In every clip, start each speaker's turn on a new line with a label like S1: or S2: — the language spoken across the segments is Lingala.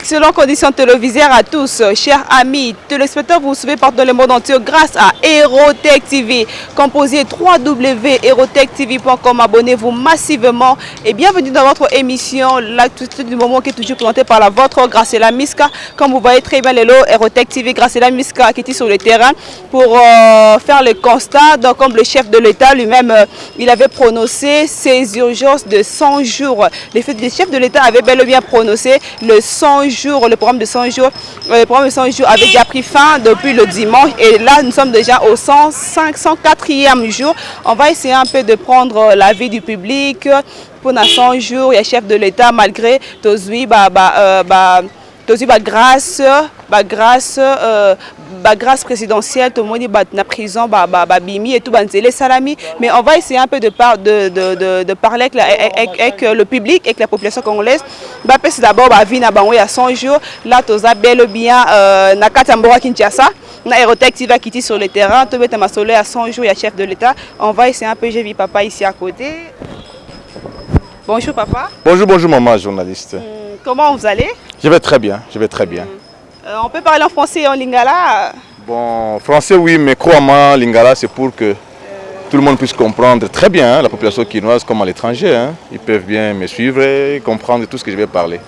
S1: Excellentes conditions télévisuelles à tous, chers amis téléspectateurs, vous suivez partout dans le monde entier grâce à Aerotech TV. Composez www.aerotech.tv.com, abonnez-vous massivement et bienvenue dans votre émission, l'actualité du moment qui est toujours présentée par la vôtre Graciela Miska. Comme vous voyez très bien les lots Aerotech TV, Graciela Miska qui était sur le terrain pour faire le constat. Donc, comme le chef de l'État lui-même, il avait prononcé ces urgences de 100 jours. Le chef de l'État avait bel et bien prononcé le 100 jours, le programme de 100 jours. Le programme de 100 jours avait déjà pris fin depuis le dimanche et là nous sommes déjà au 104e jour. On va essayer un peu de prendre l'avis du public pour 100 jours. Il y a chef de l'État malgré Tozui grâce présidentielle, tout le monde est na prison, bimi et tout banzele salami. Mais on va essayer un peu de parler avec le public, avec la population congolaise. C'est d'abord vie na bango il y a 100 jours. Là, toza bel et bien na Katambora Kinshasa. Na Aerotech qui va quitter sur le terrain. Tout mettre ma soleil à 100 jours. Il y a chef de l'État. On va essayer un peu. J'ai vu papa ici à côté. Bonjour papa.
S2: Bonjour, bonjour maman journaliste.
S1: Comment vous allez?
S2: Je vais très bien, je vais très bien.
S1: On peut parler en français et en lingala?
S2: Bon, français oui, mais crois-moi, lingala c'est pour que tout le monde puisse comprendre très bien, la population quinoise comme à l'étranger. Ils peuvent bien me suivre et comprendre tout ce que je vais parler.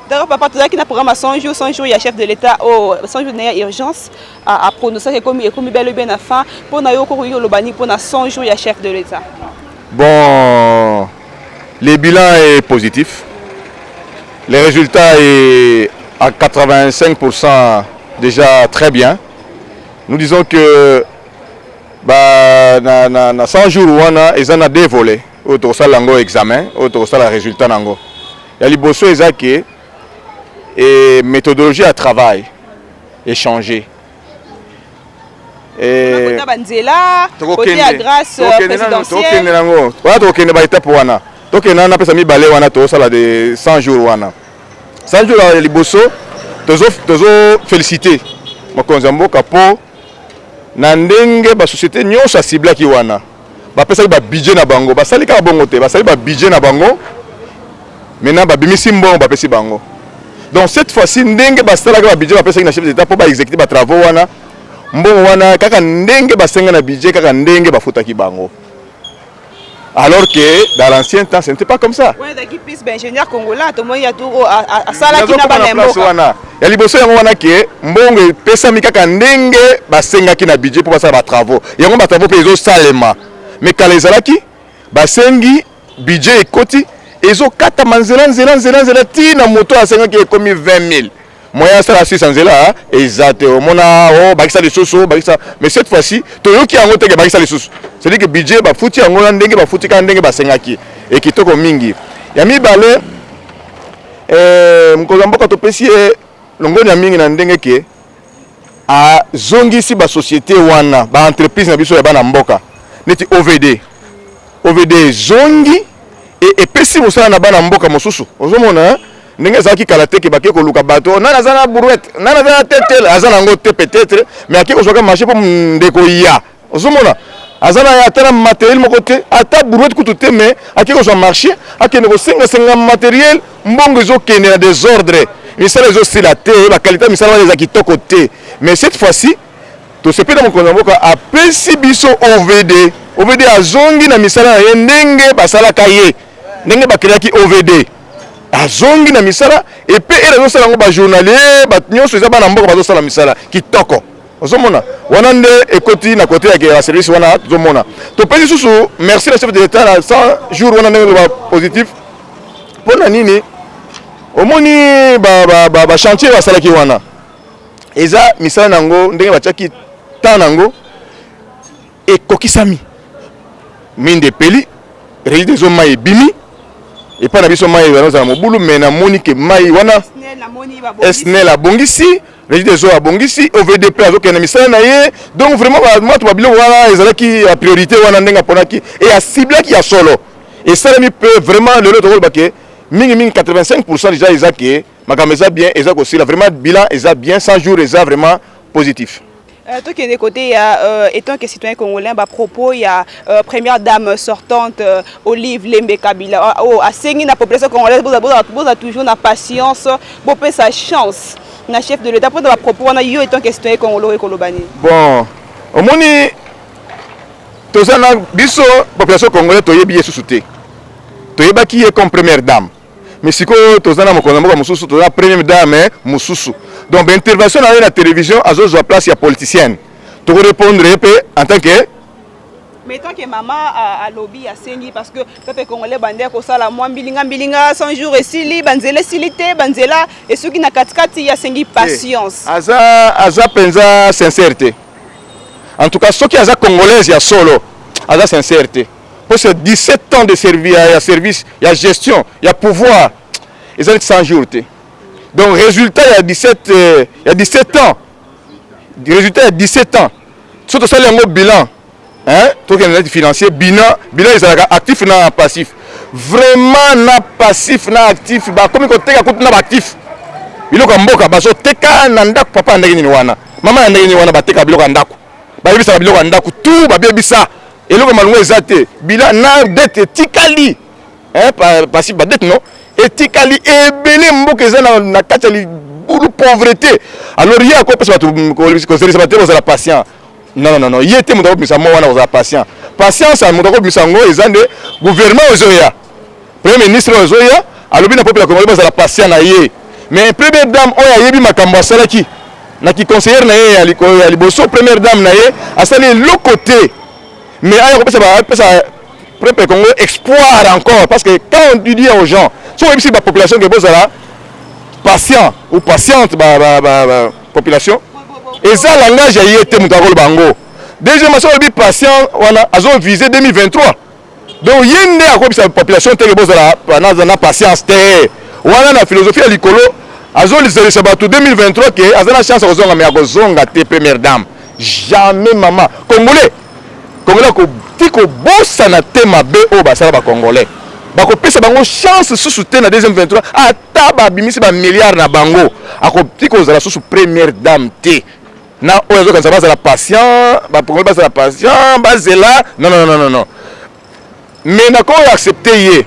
S1: D'accord papa, tout ça qui n'a programme à 100 jours, il y a chef de l'État, 100 jours il y a urgence à prononcer comme bel et bien à fin pour na yo ko yo bani pour na 100 jours il y a chef de l'État.
S2: Bon, le bilan est positif. Le résultat est à 85% déjà très bien. Nous disons que na 100 jours ils en ont deux volets. Autre ça l'ango examen, autre ça le résultat nango. Il y a les bossos et méthodologie à travail est changée.
S1: Et côté à grâce présidentielle.
S2: Donc, on a fait balé de 100 jours. 100 jours à Liboso, je félicité. Je pour la société qui a ciblé. Il y a un budget na bango. Il y a un budget na bango. Maintenant, il y a donc, cette fois-ci, il y a un budget na chef d'État pour exécuter les travaux. Il y a un budget qui bango. Alors que dans l'ancien temps, ce n'était pas comme ça.
S1: Oui, il y a des ingénieurs congolais, tout le monde y a tout à Sala qui n'a pas de
S2: Il y a des gens qui ont pesa mikaka ndenge basenga ki na budget pour passer les travaux. Il y a des travaux pour les salema. Mais quand les alaki, basengi budget et koti, ils ont 4 manzela ti na moto à 5 qui est comme 20 000. Moyen ça la 600 zela exact mona bakisa les soso bakisa mais cette fois-ci toyoki yango teke bakisa les soso c'est-à-dire que budget ba futi yango na ndenge ba futi ka ndenge ba sengaki et kitoko mingi ya mibale mkoza mboka topesi longoni ya mingi na ndenge ke a zongisi ba société wana ba entreprise na biso ya bana mboka neti OVD zongi et pesi mosala na bana mboka mosusu ozomona ndenge zaki kalate ke bake ko luka bato na nazana brouette na nazana tete azana ngo te peut-être mais aki ko soka marché pour ndeko ya ozomona azana ya tana matériel moko te ata brouette kutu te mais aki ko so marché aki ne ko senga matériel mbongo zo kende na désordre misala zo silate ba qualité misala les aki toko te mais cette fois-ci to sepe dans mon konamboka a pesi biso OVD azongi na misala ya ndenge basala kaye ndenge bakiraki OVD azongi na misala et puis elle a sala ngo ba journalier ba nyonso za bana mboka bazo sala misala kitoko ozomona wana nde ekoti na côté ya service wana ozomona to pesi susu merci le chef de l'État na 100 jours wana ndenge ba positif pona nini omoni ba chantier ba sala ki wana eza misala nango ndenge ba chaki tanango ekokisami minde peli résidence zoma ebimi et pas na biso mai za mobulu mais na moni ke mai wana SNEL a bongisi résidence a bongisi OVDP azoke na misala na ye donc vraiment moi to babilo wana ezalaki la priorité wana ndenga ponaki et a ciblé qui a solo et ça mi peut vraiment le rôle baké mingi 85% déjà ezaki makameza bien ezako aussi là vraiment bilan eza bien 100 jours eza vraiment positif.
S1: Toi qui es côté, étant que citoyen congolais, à propos, il y a première dame sortante, Olive Lembe Kabila. À Sengi, la population congolaise, vous avez toujours la patience, vous avez sa chance. Le chef de l'État, pour à propos, on a eu étant que citoyen congolais et colobani.
S2: Bon, au moins, tous les population congolaise, tu es bien sous-souté. Tu es qui est comme première dame. Mais si tu es la première dame, donc l'intervention dans la télévision, à la place, il y a politicienne. Tu répondre en tant que.
S1: Mais tant que maman a lobby à Sengi, parce que peuple congolais bandé ko sala moi bilinga 100 jours et sili banzela silité banzela et ceux qui na katikati ya Sengi patience.
S2: Aza penza sincérité. En tout cas ceux qui aza congolaise ya solo, aza sincérité. Pour ces 17 ans de service, il y a service, il y a gestion, il y a pouvoir. Ils ont 100 jours. Donc résultat il y a 17 ans. Le résultat il y a 17 ans. Surtout ça le bilan. Hein? Tout qui est financier, bilan ils sont actifs et passif. Vraiment na passif na actif, bah comme côté à côté na actif. Bilo ka mboka bazo teka na ndako papa ndenge ni wana. Mama ndenge ni wana bateka bilo ka ndako. Ba yebisa bilo ka ndako tout ba bebisa. Eloko malungu ezate. Bilan na dette tikali. Hein passif ba dette non. Etikali ebele mboka ezana na kati ya bulu pauvreté. Alors il y a quoi parce que conseiller ça va la patient. Non, il était mon patient. Patience à mon gouvernement Ozoya. Premier ministre Ozoya, à l'objet de la population congolaise la patience na yé. Mais première dame oya yebi makambo salaki. Na ki conseillère na yé à liboso première dame na yé a salé l'autre côté. Mais aya ko ça peuple congolais espoir encore parce que quand on dit aux gens, si on la population que bozala patient ou patiente population et ça langage a été mutakolo bango. Deuxièmement, si on est patient, on a visé 2023. Donc il y a une population qui a patience. On a la philosophie à l'écolo. Les 2023 qui a la chance de première dame. Jamais maman. Congolais ko bossa na tema BO basala ba congolais. Ba ko pesa bango chance sous soutenir na deuxième 23 ata ba bimisi ba milliard na bango. Ako tiko za sous première dame te. Na oyo quand ça va la patient, ba pour ba la patient, ba zela. Non. Mais na ko accepter yé.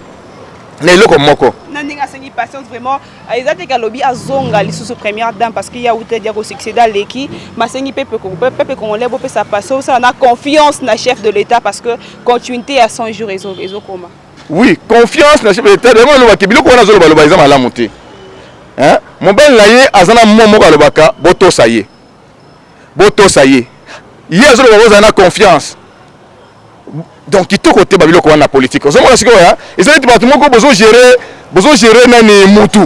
S2: Na eloko moko.
S1: Nandinga sengi patience vraiment. Ezate ka lobby azonga li sous première dame parce qu'il y a outé dia ko succéder à l'équipe, ma sengi peuple congolais bo pe sa passer, ça na confiance na chef de l'état parce que continuité à 100 jours ezo koma. Oui,
S2: confiance na chef de l'état. Vraiment lo bakibilo ko na zo lo ba ezama la monter. Hein? Mon ben la yé azana momo ka lo baka boto ça y est. Hier zo lo ba na confiance. Donc il te côté babilo ko na politique. Ozo mo la siko ya. Ezali département ko bozo gérer nani mutu.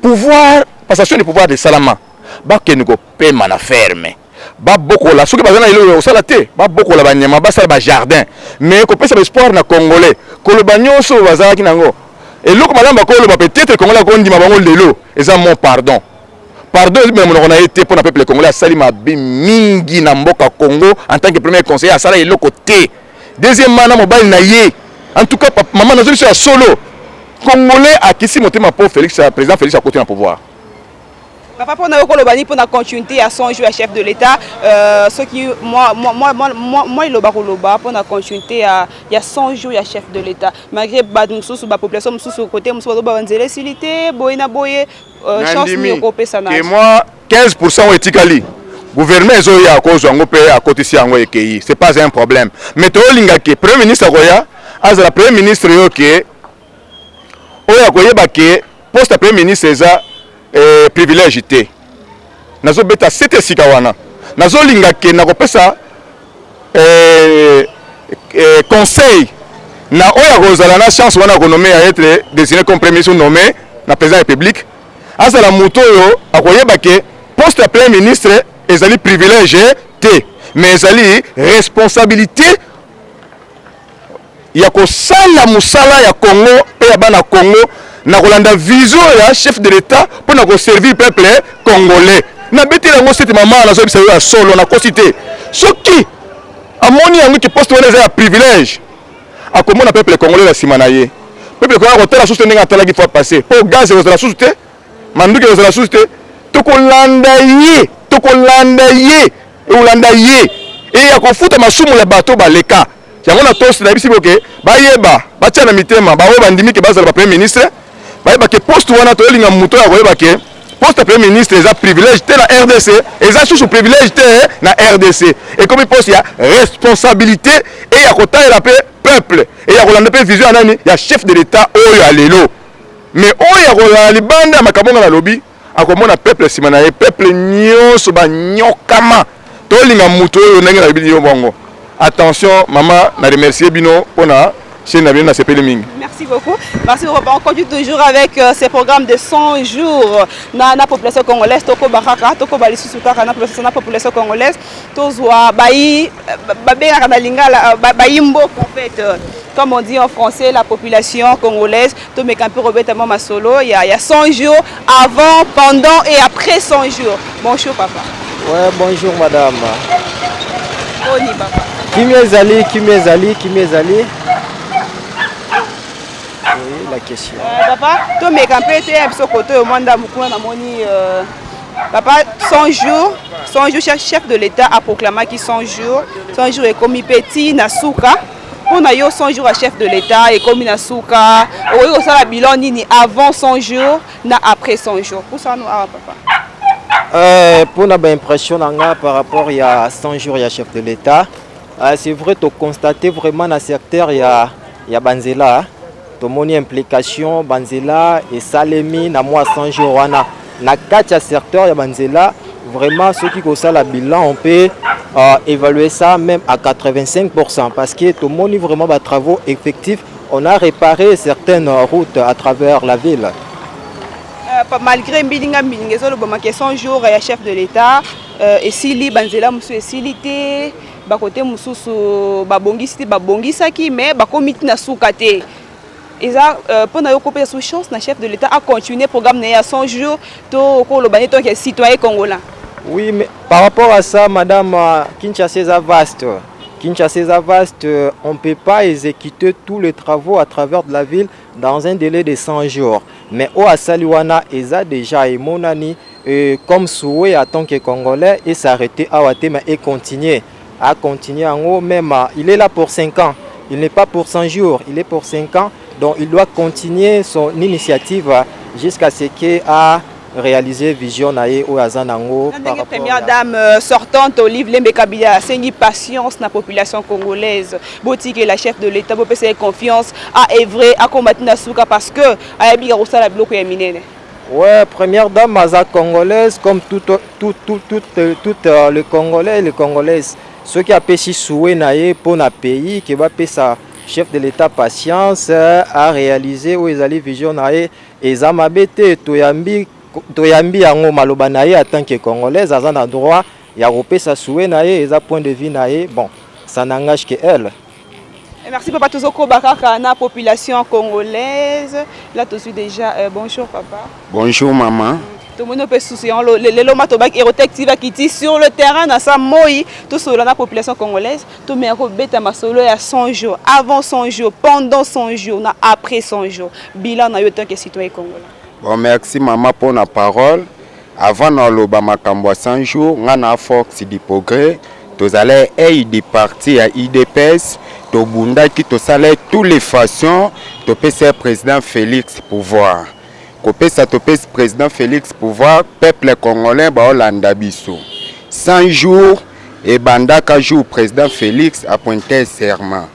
S2: Pouvoir passation de pouvoir de salama. Ba ken ko paiement na ferme. Ba boko la soki bazana ilo o salate. Ba boko la banyama ba sala ba jardin. Mais ko pesa espoir na congolais. Ko lo banyoso bazala kinango. Et loko malamba ko lo ba peut-être congolais ko ndima bango lelo. Eza mon pardon. Pardon, même on a été pour le peuple congolais à Salima Mingi na mboka Congo en tant que premier conseiller à Sala et l'autre côté. Deuxièmement, na mobile na yé. En tout cas, maman na solution solo. Congolais a qui si monter ma pauvre Félix, président Félix à côté dans le pouvoir.
S1: Papa pour na kolobani pour na continuité à 100 jours à chef de l'État, ce qui moi il loba pour na continuité à il y a 100 jours à chef de l'État. Malgré badumso sous la population sous côté muso ba banzele silité boyena boye chance ni ko pesa na. Et
S2: moi 15% etikali. Gouvernement ezoya à cause ngo pe à côté si ngo ekei, c'est pas un problème. Mais to linga ke premier ministre Roya, azala premier ministre yo ke oya koyeba ke poste premier ministre eza privilège te. Nazo beta sete sikawana. Nazo linga ke na kopesa conseil na oya kozala na chance wana ko nommer à être désigné comme premier ministre nommé na président de la République. Azala muto yo akoyeba ke poste premier ministre ezali privilège te, mais ezali responsabilité ya kosala musala ya Congo pe ya bana Congo. Na kolanda vision ya chef de l'État pour na servir peuple congolais. Na beti lango cette maman na zo bisa ya solo na cosité. Soki amoni yango ki poste wana za privilège. Akomona peuple congolais la simana ye. Peuple congolais ko tala soutenir atala ki fois passé. Po gaz aux la soutenir. Manduke aux la soutenir. To kolanda ye tokolanda ye eolanda ye eya kofuta masumu ya bato baleka yango na tosi na bisi boke bayeba batia na mitema baoyo bandimi ke bazala ba premier ministre bayeba ke poste wana toyelinga moto ya koyeba ke poste premier ministre eza privilège te na RDC eza susu privilège te na RDC ekomi poste ya responsabilité et ya kotalela pe peuple et ya kolanda pe vision anani ya chef de l'état oyo ya lelo mais oyo ya kolanda libanda ya makambo na lobi akomona peuple sima na ye peuple nyonso banyokama tolinga moto oyo ndenge na lobi yo bongo. Attention maman, na remercier bino pona chaîne na bino na sepeli mingi.
S1: Merci beaucoup. Merci beaucoup. On continue toujours avec ces programmes de 100 jours na population congolaise toko baraka toko balisusu kaka na population congolaise tozwa bayi babengaka na lingala bayimbo en fait comme on dit en français la population congolaise to mekampi robetama masolo il y a 100 jours avant, pendant et après 100 jours. Bonjour papa.
S3: Ouais, bonjour madame.
S1: Oni papa.
S3: Kimia ezali. Oui, la question.
S1: Papa, to mekampi te biso koto yo manda mukuna na moni papa 100 jours chef de l'État a proclamé qu'il 100 jours est comme petit na souka. On a eu 100 jours à chef de l'État et comme na souka. On a eu bilan nini avant 100 jours na après 100 jours. Pour ça nous papa.
S3: Pour une impression par rapport à 100 jours à chef de l'État, c'est vrai de constater vraiment dans le secteur il y a Banzela, tout mon implication Banzela et Salemi na moi 100 jours wana na 4 secteurs il y a Banzela vraiment ceux qui connaissent le bilan on peut évaluer ça même à 85% parce que tout le monde vraiment des travaux effectifs on a réparé certaines routes à travers la ville.
S1: Malgré Mbilinga Mbilingezo, le 100 jours à chef de l'État, et Sili Banzela Moussou et Silité, Bakote Moussou Babongi Cité Babongi Saki, mais Bakomiti na Soukate. Et ça, pendant que sous chance, le chef de l'État a continué le programme à 100 jours, tout le citoyen congolais.
S3: Oui, mais par rapport à ça, madame, Kinshasa est vaste. On ne peut pas exécuter tous les travaux à travers de la ville dans un délai de 100 jours. Mais au Asaliwana, il a déjà monani comme souhait en tant que Congolais et s'arrêter à Watema et continuer. En haut, même il est là pour 5 ans. Il n'est pas pour 100 jours, il est pour 5 ans. Donc il doit continuer son initiative jusqu'à ce qu'il a réalisé vision naé au Azanango.
S1: La première dame sortante Olive Lembe Kabila, c'est une patience dans la population congolaise. Boutique la chef de l'État, vous pouvez confiance à œuvrer, à combattre Nasuka parce que à Yabiga Rosa la bloc est miné.
S3: Ouais, première dame Maza congolaise comme tout le Congolais et les Congolaises. Ceux qui a pêché souhait naé pour un pays qui va payer sa chef de l'État patience à réaliser où ils allaient vision naé et Zamabete Toyambi yango maloba na ye en tant que congolaise a un droit ya kopesa souhait na ye eza point de vue na ye bon ça n'engage que elle.
S1: Et merci papa Tozoko Bakaka na population congolaise là tout de suite déjà bonjour papa.
S4: Bonjour maman.
S1: Tout le monde peut soucier le loma tobak érotective qui dit sur le terrain dans sa moi tout sur la population congolaise tout mais ko beta masolo ya 100 jours avant 100 jours pendant 100 jours na après 100 jours bilan na yo tant que citoyen congolais.
S4: Bon, merci maman pour la parole. Avant de makambo 100 jours, on a force du progrès. Tous allez aider parti à IDPS, to bunda qui to salé toutes les façons, to pèse président Félix pouvoir. Ko pèse to pèse président Félix pouvoir, peuple congolais ba Hollanda biso. 100 jours et bandaka jour président Félix a pointé serment.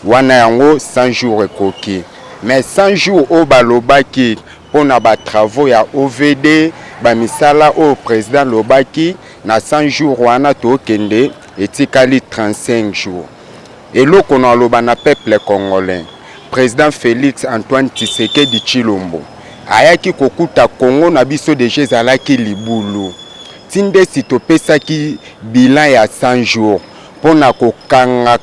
S4: Wana yango 100 jours ekoki. Mais 100 jours au balobaki pour na ba travaux ya OVD ba misala au président lobaki na 100 jours wana to kende etikali 35 jours et loko na loba na peuple congolais président Félix Antoine Tshisekedi Tshilombo ayaki kokuta Congo na biso deja ezalaki libulu tinde sitopesaki bilan ya 100 jours pona kokanga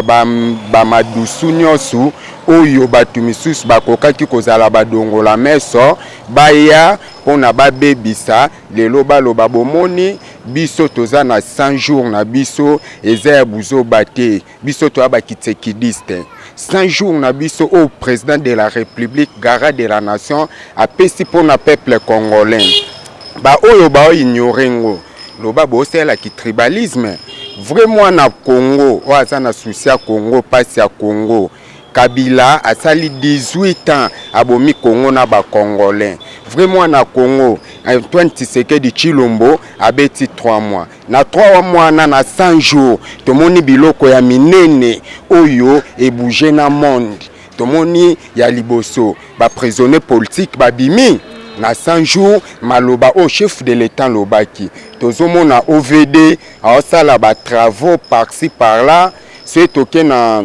S4: ba madusu nyosu oyo batu misusu bakokaki kozala badongola meso baya pona babebisa lelo baloba bomoni biso toza na 100 jours na biso eza buzo bate biso to abakitsekidiste 100 jours na biso au président de la République garant de la nation apesi pona peuple congolais ba oyo ba ignorengo loba bosela ki tribalisme vraiment na Congo oaza na souci ya Congo pasi ya Congo Kabila asali 18 ans abomi Congo na ba Congolais vraiment na Congo Antoine Tshisekedi Tshilombo abeti 3 mois na 3 mois na 100 jours tomoni biloko ya minene oyo ebouger na monde tomoni ya liboso ba prisonnier politique babimi na 100 jours maloba au chef de l'état lobaki tozomona OVD aosala ba travaux par-ci par-là c'est toke na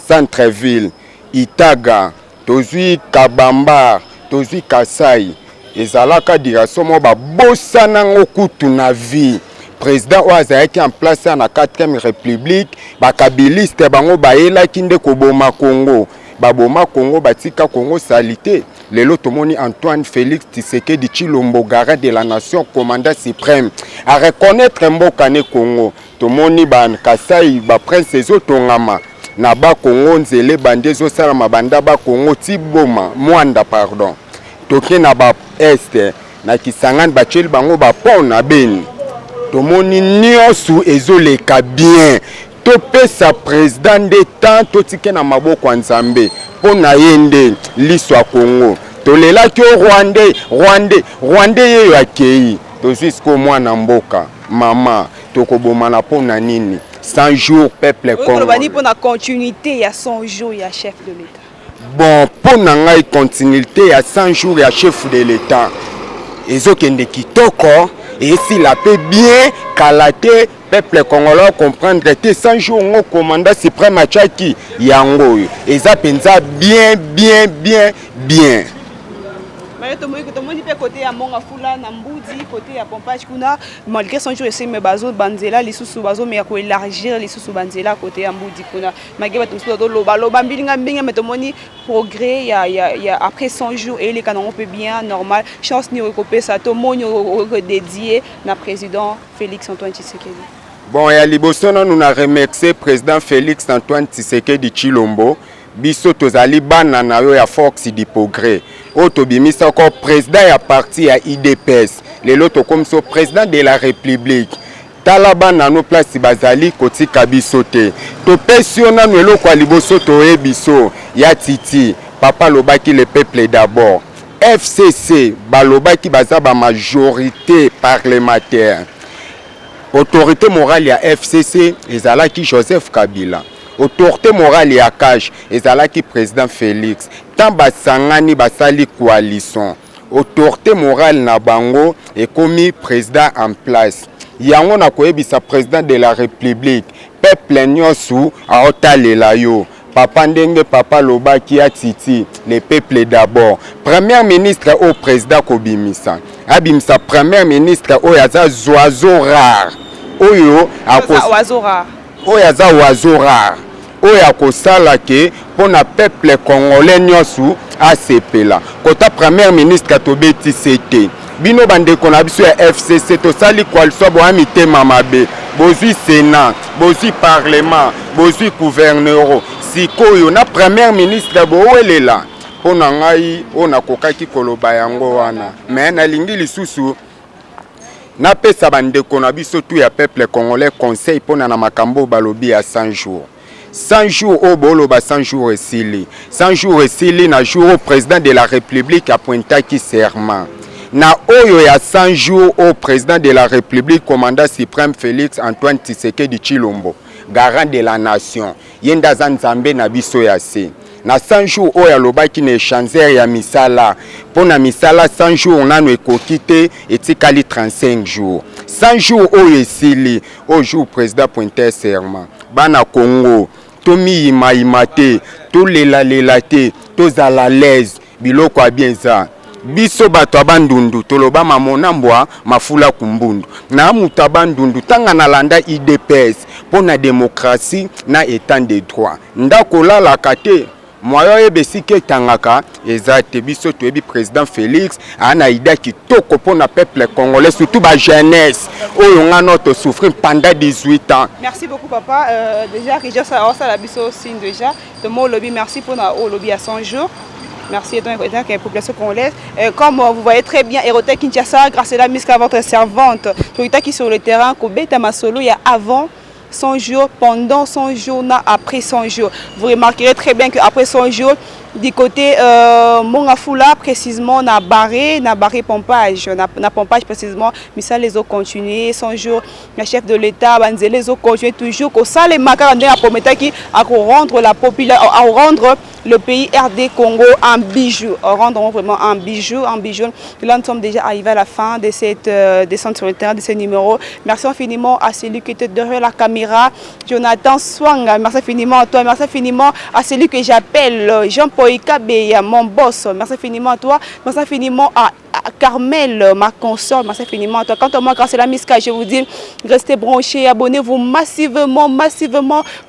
S4: centre-ville Itaga tozui Kabamba tozui Kasai ezalaka direction mo ba bosana ngokutu na vie président oazaki en place na 4e république ba kabiliste bango baelaki nde koboma Congo baboma Congo batika Congo salité lelo tomoni Antoine Félix Tshisekedi Tshilombo garant de la nation commandant suprême à reconnaître mboka ne Congo tomoni ban Kasai ba prince ezotongama na ba Congo nzele bandezo sala mabanda ba Congo tiboma mwanda pardon toke na ba este na Kisangani bacheli bango ba pont na Beni tomoni nyonso ezoleka bien topesa président d'État totike na maboko ya Nzambe pona yende liso ya Congo tolelaki Rwandais yeyo akei tozisko mwana mboka mama tokoboma na pona nini 100 jours peuple congolais
S1: pour la continuité, il y a 100 jours, il y a chef de l'État.
S4: Bon, pour la continuité, il y a 100 jours, il y a chef de l'État. Et ce qui est kitoko, et s'il la paix bien, kalaté, peuple congolais comprendre que 100 jours, on commande suprême à Tchaki, Yango. Et ça pensa bien.
S1: Côté à Mongafula, Namboudi, côté à Pompage, Kuna, malgré 100 jours, c'est mes bateaux Banzela, les sous bateaux, mais à quoi élargir les sous Banzela, côté à Mboudi, Kuna, malgré tout ce que mais tomoni progrès, il y a après 100 jours, et les canons peut bien, normal, chance ni recopier ça, tout le monde dédié, na président Félix Antoine Tshisekedi.
S4: Bon, et à Libosono, nous avons remercié le président Félix Antoine Tshisekedi Tshilombo. Biso tozali bana na yo ya force di progrès otobimisa ko président ya parti ya IDPS lelo tokomso président de la république talaba na no place bazali kotika biso te topesi na no eloko liboso toye biso ya titi papa lobaki le peuple d'abord FCC balobaki baza ba majorité parlementaire autorité morale ya FCC ezalaki Joseph Kabila autorité morale ya CAJ ezalaki président Félix tamba sangani basali coalition autorité morale na bango ekomi président en place yango na koyebisa président de la république peuple nyonso aotalela yo papa ndenge papa lobaki ya titi le peuple d'abord premier ministre au président kobimisa abimisa premier ministre oyo aza oiseau rare oyo oiseau rare oya kosala ke pona peuple congolais nyosu asepela kota premier ministre tobeti sete bino bandeko na biso ya FCC tosali coalition bo amitema mabe bozui sénat bozui parlement bozui gouverneur sikoyo na premier ministre bo welela pona ngai ona kokaki koloba yango wana mais na lingi lisusu na pesa bandeko na biso tu ya peuple congolais conseil pona na makambo balobi ya 100 jours 100 jours au boloba 100 jours esili 100 jours esili na jour au président de la république a pointaki serment na oyo ya 100 jours au président de la république commandant suprême Félix Antoine Tshisekedi Tshilombo garant de la nation yenda Nzambe na biso ya se na 100 jours oyo alobaki na échangeur ya misala pona misala 100 jours nano ekokite etikali 35 jours 100 jours oyo esili au jour président pointer serment bana Congo tomi imaimate to lela te tozala l'aise biloko abienza biso bato abandundu toloba mamonambwa mafula kumbundu na mutu abandundu tanga nalanda IDPS pona démocratie na état de droit ndako lalaka te moyo ebesike tangaka ezate biso toyebi président Félix ana ida kitoko pona peuple congolais surtout ba jeunesse oyo ngano to souffrir pendant 18 ans.
S1: Merci beaucoup papa déjà que ça la biso signe déjà de mon lobby merci pour na lobby à 100 jours Merci, étant que la population congolaise. Comme vous voyez très bien, Aérotech Kinshasa, grâce à la Miska, votre servante, qui sur le terrain, Kobeta Masolo, il y a avant 100 jours, pendant 100 jours, après 100 jours. Vous remarquerez très bien qu'après 100 jours, du côté Mongafula, précisément, on a barré pompage. On a pompage précisément, mais ça les a continué. 100 jours, le chef de l'État, les ont continué toujours. Ça, les macarons à rendre la population, à rendre le pays RD Congo en bijou, rendre vraiment en bijou. Là, nous sommes déjà arrivés à la fin de cette descente sur le terrain, de ce numéro. Merci infiniment à celui qui était derrière la caméra, Jonathan Swanga. Merci infiniment à toi. Merci infiniment à celui que j'appelle Jean-Paul Ikabeya, mon boss. Merci infiniment à toi. Merci infiniment à Carmel, ma consort. Merci infiniment à toi. Quant à moi, grâce à la Miska, je vous dis, restez branchés, abonnez-vous massivement,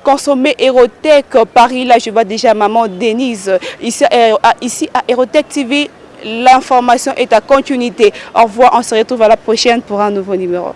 S1: consommez Aérotech. Paris, là, je vois déjà maman Denise. Ici à Aérotech TV, l'information est à continuité. Au revoir, on se retrouve à la prochaine pour un nouveau numéro.